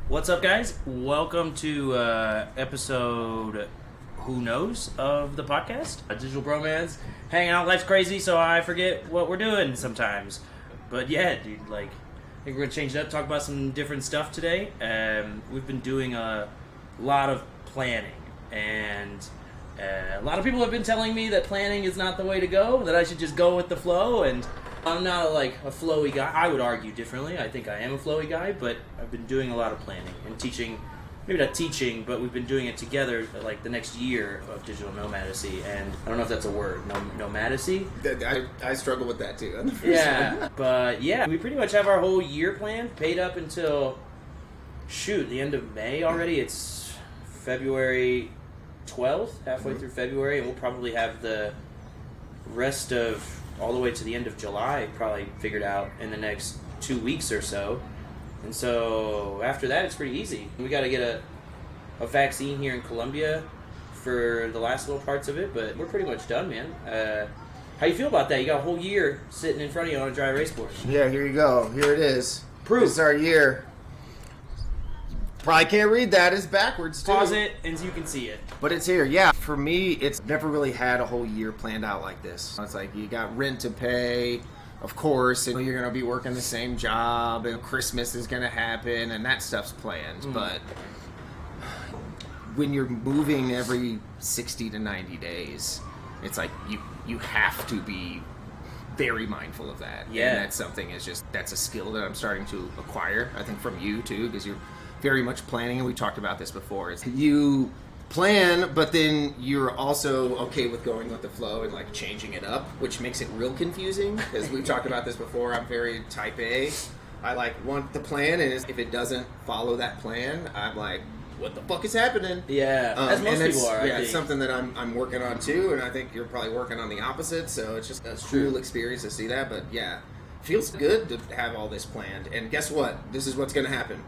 What's up, guys? Welcome to episode who knows of the podcast, Digital Bromads. Hanging out, life's crazy, so I forget what we're doing sometimes. But yeah, dude, I think we're gonna change it up, talk about some different stuff today. We've been doing a lot of planning, and a lot of people have been telling me that planning is not the way to go, that I should just go with the flow, and I'm not a flowy guy. I would argue differently. I think I am a flowy guy, but I've been doing a lot of planning and teaching. Maybe not teaching, but we've been doing it together the next year of digital nomadism. And I don't know if that's a word, nomadism. I struggle with that too. Yeah, but yeah, we pretty much have our whole year planned, paid up until, the end of May already. It's February 12th, halfway through February, and we'll probably have the rest of all the way to the end of July probably figured out in the next 2 weeks or so. And so after that, it's pretty easy. We got to get a vaccine here in Colombia for the last little parts of it, but we're pretty much done, man. How you feel about that? You got a whole year sitting in front of you on a dry race board. Yeah, here you go. Here it is. Proof. This is our year. Probably can't read that. It's backwards, too. Pause it, and you can see it. But it's here. Yeah, for me, it's never really had a whole year planned out like this. It's like you got rent to pay, of course, and you're going to be working the same job, and Christmas is going to happen, and that stuff's planned. But when you're moving every 60 to 90 days, it's like you have to be very mindful of that. Yeah. And that's something that's a skill that I'm starting to acquire, I think, from you, too, because you're very much planning, and we talked about this before. You plan, but then you're also okay with going with the flow and changing it up, which makes it real confusing, because we've talked about this before. I'm very type A. I want the plan, and if it doesn't follow that plan, I'm like, what the fuck is happening? Yeah, as most people are. Yeah, it's something that I'm working on too, and I think you're probably working on the opposite. So it's just a cool experience to see that. But yeah, feels good to have all this planned. And guess what? This is what's going to happen.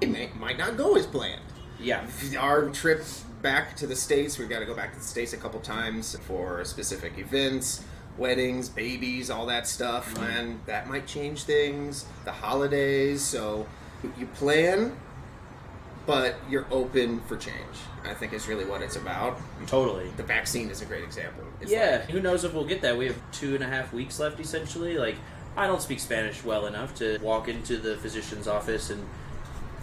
It might not go as planned. Yeah. Our trip back to the States, we've got to go back to the States a couple times for specific events, weddings, babies, all that stuff, and that might change things, the holidays. So you plan, but you're open for change, I think is really what it's about. Totally. The vaccine is a great example. Who knows if we'll get that. We have 2.5 weeks left, essentially. I don't speak Spanish well enough to walk into the physician's office and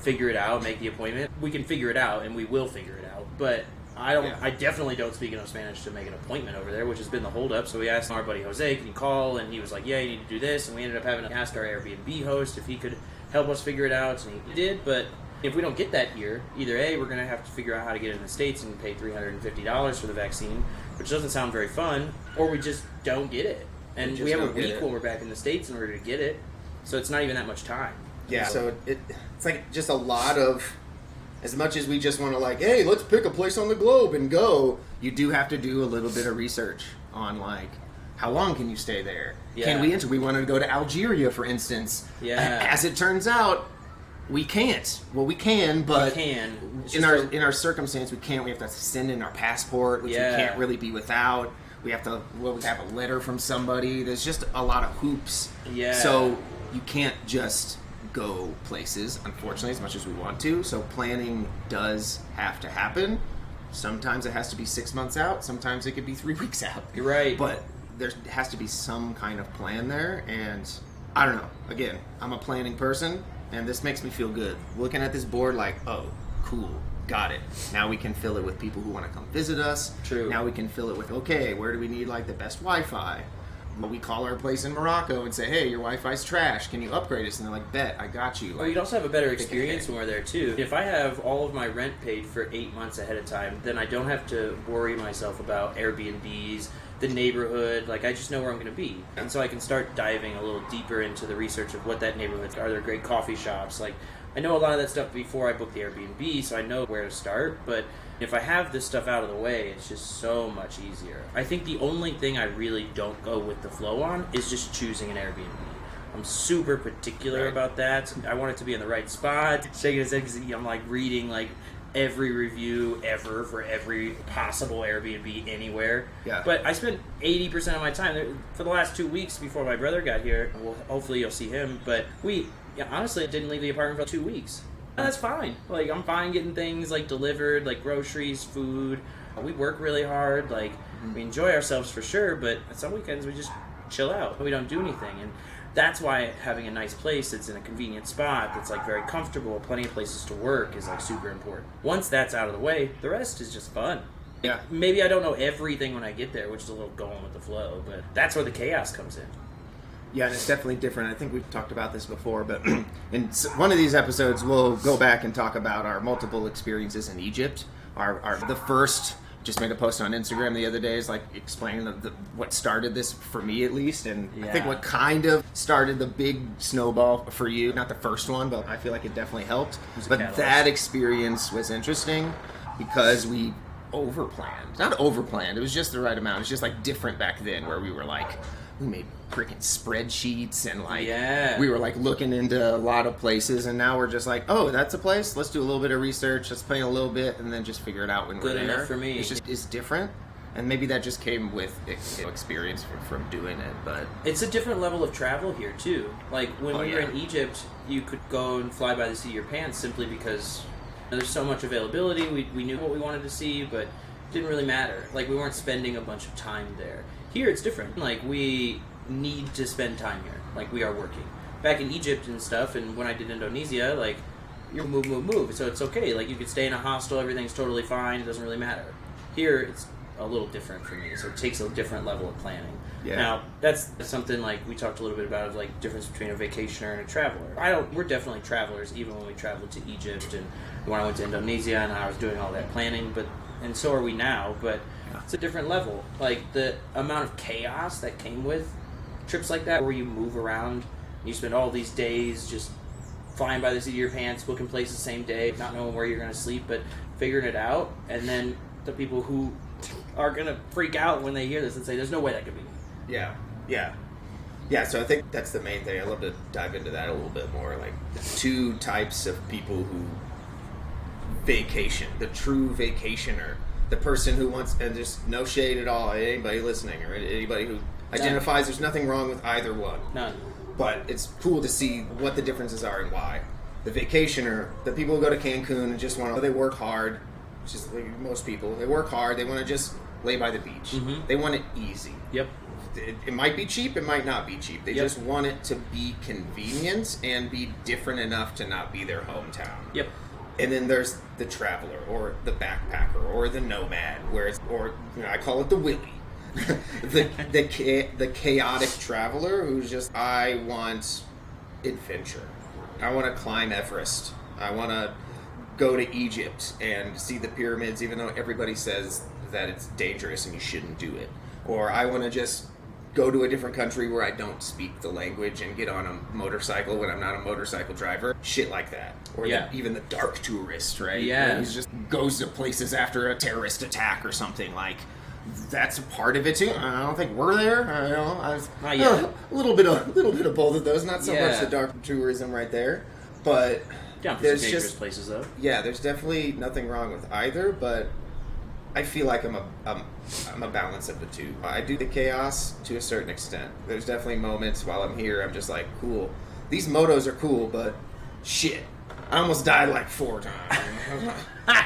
figure it out, make the appointment. We can figure it out, and we will figure it out. But I definitely don't speak enough Spanish to make an appointment over there, which has been the holdup. So we asked our buddy Jose, can you call? And he was like, yeah, you need to do this. And we ended up having to ask our Airbnb host if he could help us figure it out, and he did. But if we don't get that here, either A, we're going to have to figure out how to get it in the States and pay $350 for the vaccine, which doesn't sound very fun, or we just don't get it. And we have a week when we're back in the States in order to get it, so it's not even that much time. Yeah, so it's just a lot of, as much as we just want to hey, let's pick a place on the globe and go, you do have to do a little bit of research on how long can you stay there? Yeah. Can we enter? We wanted to go to Algeria, for instance. Yeah. As it turns out, we can't. Well, we can, but in our circumstance, we can't. We have to send in our passport, which we can't really be without. We have to we have a letter from somebody. There's just a lot of hoops. Yeah. So you can't just go places, unfortunately, as much as we want to. So planning does have to happen. Sometimes it has to be 6 months out. Sometimes it could be 3 weeks out. You're right. But there has to be some kind of plan there. And I don't know. Again, I'm a planning person, and this makes me feel good. Looking at this board oh, cool. Got it. Now we can fill it with people who want to come visit us. True. Now we can fill it with, okay, where do we need the best Wi-Fi? We call our place in Morocco and say, hey, your Wi-Fi's trash. Can you upgrade us? And they're like, bet, I got you. Well, you'd also have a better experience when we're there, too. If I have all of my rent paid for 8 months ahead of time, then I don't have to worry myself about Airbnbs, the neighborhood. I just know where I'm going to be. And so I can start diving a little deeper into the research of what that neighborhood is. Are there great coffee shops? I know a lot of that stuff before I book the Airbnb, so I know where to start, but if I have this stuff out of the way, it's just so much easier. I think the only thing I really don't go with the flow on is just choosing an Airbnb. I'm super particular about that. I want it to be in the right spot. Shaking his head because I'm reading every review ever for every possible Airbnb anywhere. Yeah. But I spent 80% of my time there for the last 2 weeks before my brother got here. Well, hopefully you'll see him. But honestly, didn't leave the apartment for 2 weeks. That's fine. Like, I'm fine getting things, like, delivered, like, groceries, food. We work really hard. Like, we enjoy ourselves for sure, but at some weekends we just chill out. We don't do anything. And that's why having a nice place that's in a convenient spot, that's, like, very comfortable, plenty of places to work is, like, super important. Once that's out of the way, the rest is just fun. Yeah. Maybe I don't know everything when I get there, which is a little going with the flow, but that's where the chaos comes in. Yeah, and it's definitely different. I think we've talked about this before, but in one of these episodes, we'll go back and talk about our multiple experiences in Egypt. The first, just made a post on Instagram the other day, is like explaining what started this for me at least, and I think what kind of started the big snowball for you. Not the first one, but I feel like it definitely helped. But that experience was interesting because we overplanned. Not overplanned, it was just the right amount. It was just like different back then, where we were like, we made freaking spreadsheets and like we were like looking into a lot of places, and now we're just like, oh, that's a place, let's do a little bit of research, let's plan a little bit, and then just figure it out when we're there. Good enough for me. It's different, and maybe that just came with experience from doing it. But it's a different level of travel here too. Like when we were in Egypt, you could go and fly by the seat of your pants simply because there's so much availability. We knew what we wanted to see, but it didn't really matter. Like, we weren't spending a bunch of time there. Here it's different. Like, we need to spend time here. Like, we are working. Back in Egypt and stuff, and when I did Indonesia, like, you move. So it's okay. Like, you could stay in a hostel, everything's totally fine, it doesn't really matter. Here, it's a little different for me, so it takes a different level of planning. Yeah. Now, that's something, like, we talked a little bit about, like, difference between a vacationer and a traveler. We're definitely travelers, even when we traveled to Egypt, and when I went to Indonesia, and I was doing all that planning, and so are we now, but it's a different level. Like, the amount of chaos that came with trips like that, where you move around, you spend all these days just flying by the seat of your pants, booking places the same day, not knowing where you're going to sleep, but figuring it out, and then the people who are going to freak out when they hear this and say, there's no way that could be me. Yeah, so I think that's the main thing. I'd love to dive into that a little bit more. Like, the two types of people who vacation. The true vacationer. The person who wants, and just no shade at all, anybody listening, or anybody who identifies, there's nothing wrong with either one. None. But it's cool to see what the differences are and why. The vacationer, the people who go to Cancun and just want to, they work hard, which is like most people, they work hard, they want to just lay by the beach. Mm-hmm. They want it easy. Yep. It might be cheap, it might not be cheap. They just want it to be convenient and be different enough to not be their hometown. Yep. And then there's the traveler, or the backpacker, or the nomad, I call it the Willy. the chaotic traveler who's just, I want adventure. I want to climb Everest. I want to go to Egypt and see the pyramids, even though everybody says that it's dangerous and you shouldn't do it. Or I want to just go to a different country where I don't speak the language and get on a motorcycle when I'm not a motorcycle driver. Shit like that. Or even the dark tourist, right? Yeah. Who just goes to places after a terrorist attack or something. Like, that's a part of it too. I don't think we're there. A little bit of both of those. Not so much the dark tourism right there, but there's dangerous places though. Yeah, there's definitely nothing wrong with either, but I feel like I'm a balance of the two. I do the chaos to a certain extent. There's definitely moments while I'm here, I'm just like, cool. These motos are cool, but shit, I almost died like 4 times.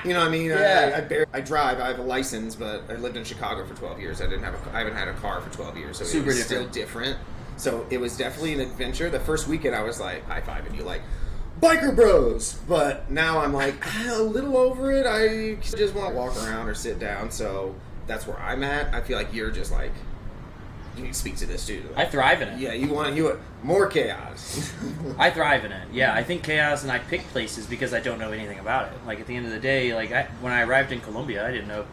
You know what I mean? Yeah. I drive. I have a license, but I lived in Chicago for 12 years. I haven't had a car for 12 years, so it was still different. So it was definitely an adventure. The first weekend, I was like high-fiving you, like, biker bros, but now I'm like a little over it. I just want to walk around or sit down, so that's where I'm at. I feel like you're just like, you can speak to this too. I thrive in it. Yeah, you want more chaos. I thrive in it. Yeah, I think chaos, and I pick places because I don't know anything about it. Like, at the end of the day, like, when I arrived in Colombia, I didn't know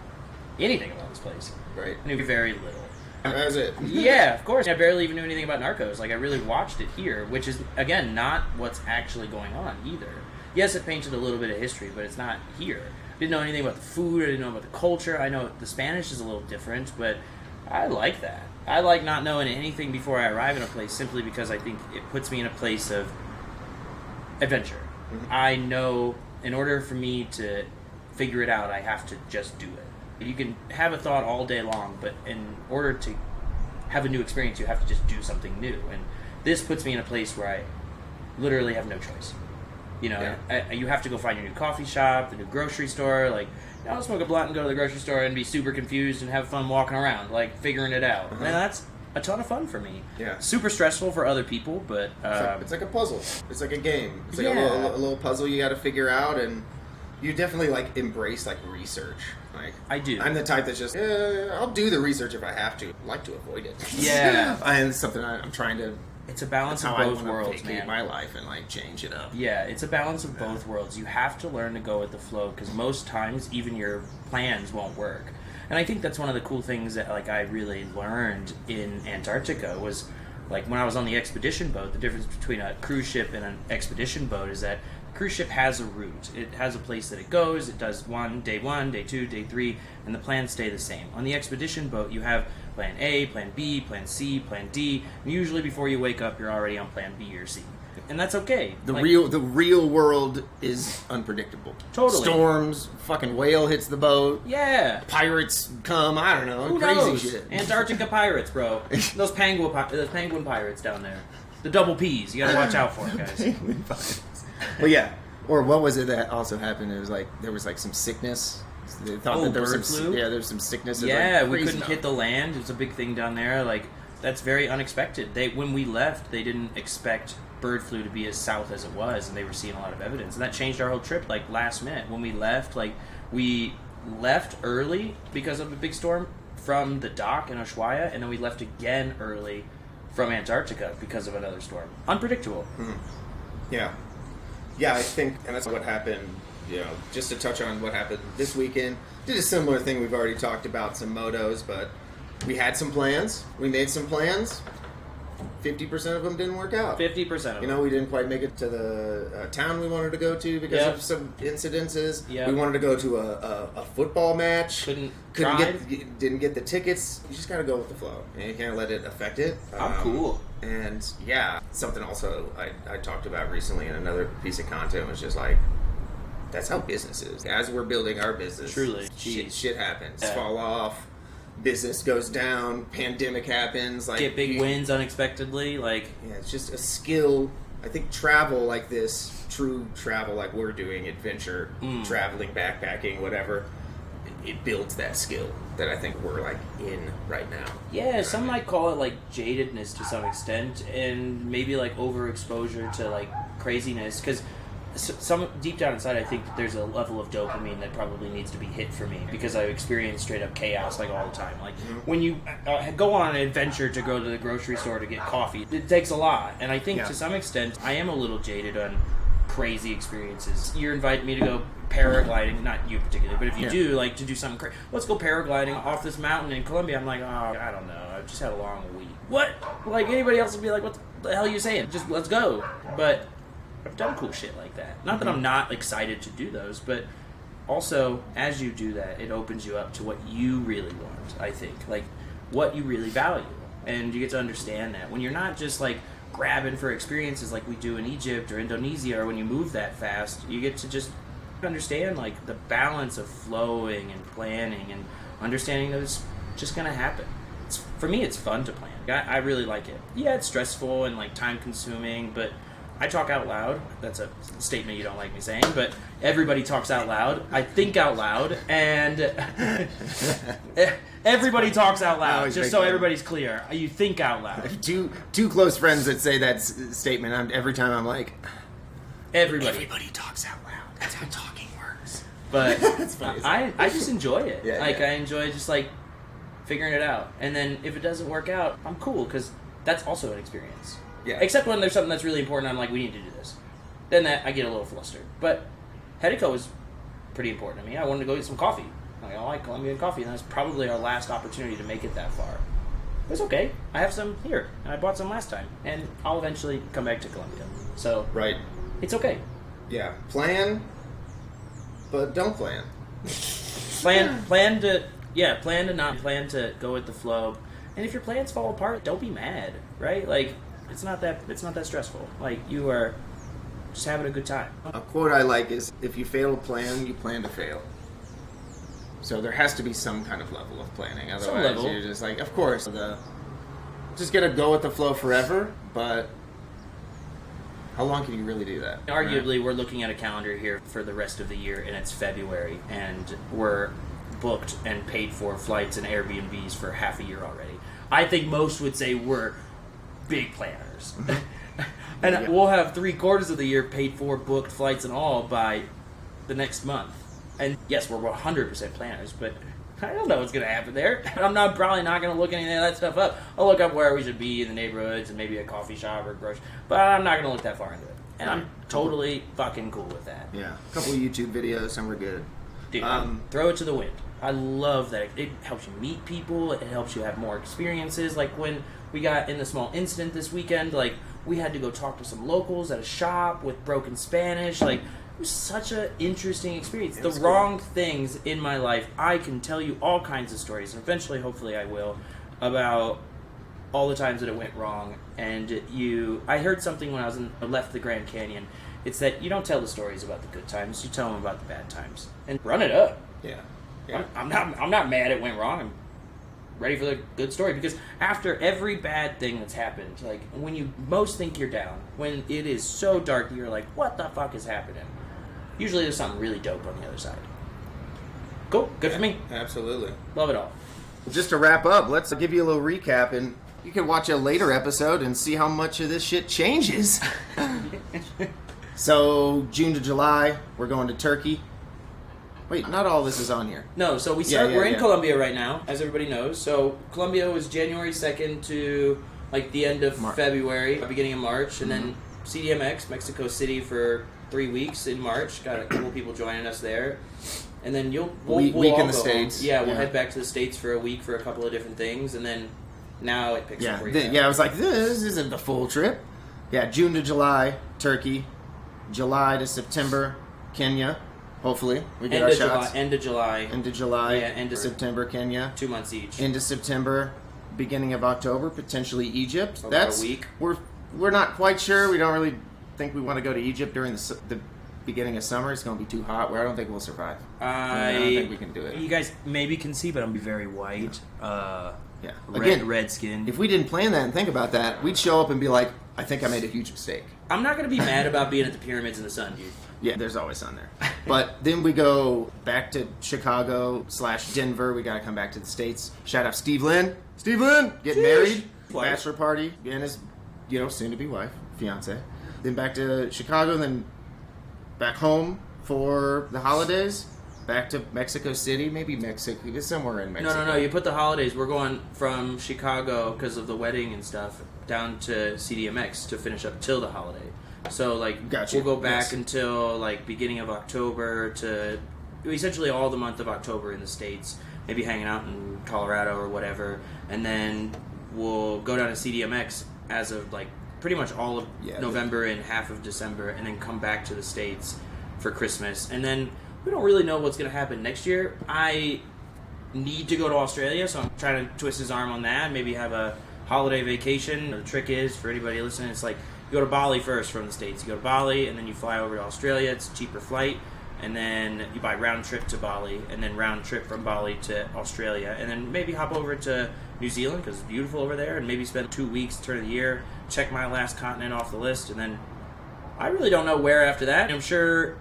anything about this place. Right. I knew very little. That was it. Yeah, of course. I barely even knew anything about Narcos. Like, I really watched it here, which is, again, not what's actually going on either. Yes, it painted a little bit of history, but it's not here. Didn't know anything about the food. I didn't know about the culture. I know the Spanish is a little different, but I like that. I like not knowing anything before I arrive in a place simply because I think it puts me in a place of adventure. Mm-hmm. I know in order for me to figure it out, I have to just do it. You can have a thought all day long, but in order to have a new experience, you have to just do something new. And this puts me in a place where I literally have no choice. You know, Yeah. you have to go find your new coffee shop, the new grocery store. Like, I'll smoke a blunt and go to the grocery store and be super confused and have fun walking around, like figuring it out. And that's a ton of fun for me. Yeah. Super stressful for other people, but it's like a puzzle. It's like a game. It's like Yeah. a little puzzle you got to figure out, and you definitely like embrace like research. Like I do. I'm the type that's just I'll do the research if I have to. I like to avoid it. Yeah. And it's something I'm trying to. It's a balance of That's how both I wanna worlds, vacate man. my life and like change it up. Yeah, it's a balance of both worlds. You have to learn to go with the flow because most times even your plans won't work. And I think that's one of the cool things that like I really learned in Antarctica was like when I was on the expedition boat, the difference between a cruise ship and an expedition boat is that a cruise ship has a route. It has a place that it goes. It does day 2, day 3, and the plans stay the same. On the expedition boat, you have plan A, plan B, plan C, plan D. And usually before you wake up, you're already on plan B or C. And that's okay. The real world is unpredictable. Totally. Storms, fucking whale hits the boat. Yeah. Pirates come. I don't know. Who crazy knows? shit. Antarctica pirates, bro. Those penguin pirates down there. The double P's. You gotta watch out for it, guys. Well, yeah. Or what was it that also happened? It was like there was like some sickness. They thought that there was bird some flu? Yeah, there was some sickness. Yeah, like we crazy couldn't hit the land. It's a big thing down there. Like that's very unexpected. When we left, they didn't expect bird flu to be as south as it was, and they were seeing a lot of evidence, and that changed our whole trip. Like last minute when we left, we left early because of a big storm from the dock in Ushuaia, and then we left again early from Antarctica because of another storm. Unpredictable. Yeah. Yeah, I think, and that's what happened, you know, just to touch on what happened this weekend. Did a similar thing. We've already talked about some motos, but we had some plans. We made some plans. 50% of them didn't work out. 50% of them. You know, we didn't quite make it to the town we wanted to go to because of some incidences. Yep. We wanted to go to a football match. Couldn't didn't get the tickets. You just got to go with the flow, and you can't let it affect it. I'm cool. And yeah, something also I talked about recently in another piece of content was just like, that's how business is. As we're building our business, Truly. shit happens. Yeah. Fall off. Business goes down, pandemic happens, like Get big wins unexpectedly, like yeah, it's just a skill. I think travel like this, true travel like we're doing, adventure, traveling, backpacking, whatever, it builds that skill that I think we're like in right now. yeah, some might call it like jadedness to some extent, and maybe like overexposure to like craziness, because some deep down inside I think that there's a level of dopamine that probably needs to be hit for me because I've experienced straight up chaos like all the time. Like when you go on an adventure to go to the grocery store to get coffee, it takes a lot, and I think to some extent I am a little jaded on crazy experiences. You're inviting me to go paragliding, not you particularly, but if you do, like to do something crazy, let's go paragliding off this mountain in Colombia. I'm like, oh, I don't know, I've just had a long week. What? Like anybody else would be like, what the hell are you saying? Just let's go. But I've done cool shit like that. Not that I'm not excited to do those, but also as you do that, it opens you up to what you really want, I think. Like what you really value. And you get to understand that. When you're not just like grabbing for experiences like we do in Egypt or Indonesia, or when you move that fast, you get to just understand like the balance of flowing and planning and understanding that it's just gonna happen. For me, it's fun to plan. I really like it. Yeah, it's stressful and like time consuming, but I talk out loud. That's a statement you don't like me saying, but everybody talks out loud. I think out loud, and everybody talks out loud, just so everybody's clear. You think out loud. Two close friends that say that statement. Every time I'm like, everybody talks out loud. That's how talking works. But That's funny. I just enjoy it. Yeah, like yeah. I enjoy just like figuring it out, and then if it doesn't work out, I'm cool because that's also an experience. Yeah. Except when there's something that's really important, I'm like, we need to do this. Then that I get a little flustered. But Hedico was pretty important to me. I wanted to go get some coffee. Like, I like Colombian coffee, and that's probably our last opportunity to make it that far. It's okay. I have some here, and I bought some last time, and I'll eventually come back to Colombia. So Right. it's okay. Yeah. Plan, but don't plan. Plan to not plan to go with the flow. And if your plans fall apart, don't be mad, right? Like it's not that stressful. Like you are just having a good time. A quote I like is, if you fail to plan, you plan to fail. So there has to be some kind of level of planning. Otherwise, level. you're just like, of course, just gonna go with the flow forever, but How long can you really do that? Arguably, we're looking at a calendar here for the rest of the year, and it's February, and we're booked and paid for flights and Airbnbs for half a year already. I think most would say we're big planners. And we'll have 3/4 of the year paid for, booked, flights and all by the next month. And yes, we're 100% planners, but I don't know what's going to happen there. I'm probably not going to look any of that stuff up. I'll look up where we should be in the neighborhoods and maybe a coffee shop or a grocery, but I'm not going to look that far into it. And I'm totally fucking cool with that. Yeah. A couple of YouTube videos and we're good. Dude, throw it to the wind. I love that. It helps you meet people. It helps you have more experiences. Like when we got in the small incident this weekend, like we had to go talk to some locals at a shop with broken Spanish. Like it was such an interesting experience. The wrong things in my life, I can tell you all kinds of stories, and eventually, hopefully I will, about all the times that it went wrong. And I heard something when I left the Grand Canyon. It's that you don't tell the stories about the good times, you tell them about the bad times. And run it up. Yeah. I'm not mad it went wrong. I'm ready for the good story, because after every bad thing that's happened, like when you most think you're down, when it is so dark that you're like, what the fuck is happening? Usually there's something really dope on the other side. Cool. Good for me. Absolutely. Love it all. Just to wrap up, let's give you a little recap, and you can watch a later episode and see how much of this shit changes. So, June to July, we're going to Turkey. Wait, not all this is on here. No, so we're in Colombia right now, as everybody knows. So, Colombia was January 2nd to like the end of February, beginning of March, and then CDMX, Mexico City, for 3 weeks in March. Got a couple people joining us there. And then we'll week all in the States. Yeah, we'll head back to the States for a week for a couple of different things, and then now it picks up. I was like, this isn't the full trip. Yeah, June to July, Turkey. July to September, Kenya. Hopefully, we get our shots. End of July. Yeah, end of September, Kenya. 2 months each. End of September, beginning of October, potentially Egypt. That's a week. We're not quite sure. We don't really think we want to go to Egypt during the beginning of summer. It's going to be too hot. I don't think we'll survive. I don't think we can do it. You guys maybe can see, but I'm very white. Yeah. Red skin. If we didn't plan that and think about that, we'd show up and be like, I think I made a huge mistake. I'm not going to be mad about being at the pyramids in the sun, dude. Yeah, there's always sun there. But then we go back to Chicago/Denver. We got to come back to the States. Shout out Steve Lynn. Steve Lynn! Getting married. Bachelor party. And his, soon-to-be wife, fiance. Then back to Chicago, then back home for the holidays. Back to Mexico City, maybe Mexico, somewhere in Mexico. No. You put the holidays. We're going from Chicago because of the wedding and stuff down to CDMX to finish up till the holiday. So we'll go back until beginning of October to essentially all the month of October in the States. Maybe hanging out in Colorado or whatever, and then we'll go down to CDMX as of pretty much all of November and half of December, and then come back to the States for Christmas, and then. We don't really know what's going to happen next year. I need to go to Australia, so I'm trying to twist his arm on that. Maybe have a holiday vacation. The trick is, for anybody listening, it's you go to Bali first from the States. You go to Bali, and then you fly over to Australia. It's a cheaper flight. And then you buy round trip to Bali, and then round trip from Bali to Australia. And then maybe hop over to New Zealand, because it's beautiful over there, and maybe spend 2 weeks, turn of the year, check my last continent off the list. And then I really don't know where after that. I'm sure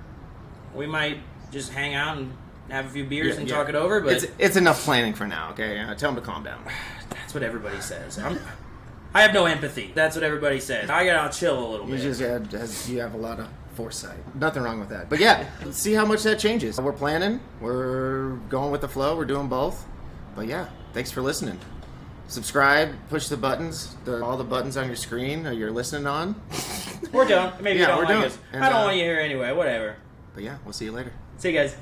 we might just hang out and have a few beers and talk it over, but it's enough planning for now. Okay, tell them to calm down. That's what everybody says. I have no empathy. That's what everybody says. I gotta chill a little bit. You have a lot of foresight. Nothing wrong with that. But yeah, let's see how much that changes. We're planning. We're going with the flow. We're doing both. But yeah, thanks for listening. Subscribe. Push the buttons. All the buttons on your screen or you're listening on. Or don't. Maybe you don't like us. I don't want you here anyway. Whatever. But yeah, we'll see you later. See you guys.